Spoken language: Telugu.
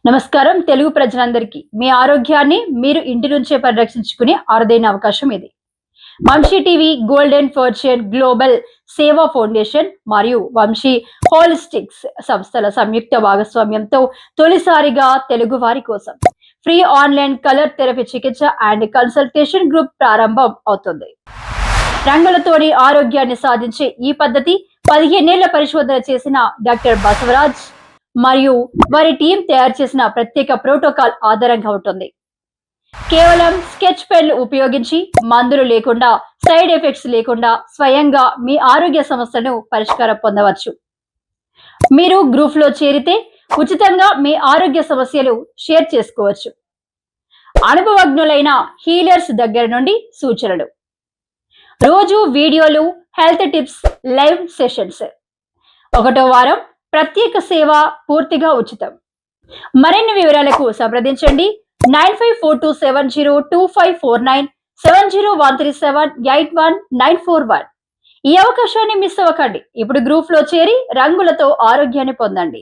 నమస్కారం తెలుగు ప్రజలందరికీ మీ ఆరోగ్యాన్ని మీరు ఇంటి నుంచే పరిరక్షించుకునే అరుదైన అవకాశం ఇది. Vamsi TV, golden fortune global Seva foundation మరియు వంశీ హోలిస్టిక్స్ సంస్థల సంయుక్త భాగస్వామ్యంతో తొలిసారిగా తెలుగు వారి కోసం ఫ్రీ ఆన్లైన్ కలర్ థెరపీ చికిత్స అండ్ కన్సల్టేషన్ గ్రూప్ ప్రారంభం అవుతుంది. రంగులతోని ఆరోగ్యాన్ని సాధించే ఈ పద్ధతి 15 ఏళ్ల పరిశోధన చేసిన డాక్టర్ బసవరాజ్ మరియు వారి టీం తయారు చేసిన ప్రత్యేక ప్రోటోకాల్ ఆధారంగా ఉంటుంది. కేవలం స్కెచ్ పెన్లు ఉపయోగించి మందులు లేకుండా, సైడ్ ఎఫెక్ట్స్ లేకుండా స్వయంగా మీ ఆరోగ్య సమస్యలను పరిష్కారం పొందవచ్చు. మీరు గ్రూప్ లో చేరితే ఉచితంగా మీ ఆరోగ్య సమస్యలు షేర్ చేసుకోవచ్చు. అనుభవజ్ఞులైన హీలర్స్ దగ్గర నుండి సూచనలు, రోజు వీడియోలు, హెల్త్ టిప్స్, లైవ్ సెషన్స్. 1వ వారం ప్రత్యేక సేవ పూర్తిగా ఉచితం. మరిన్ని వివరాలకు సంప్రదించండి 9542702549 7013781941. ఈ అవకాశాన్ని మిస్ అవ్వకండి. ఇప్పుడు గ్రూప్ లో చేరి రంగులతో ఆరోగ్యాన్ని పొందండి.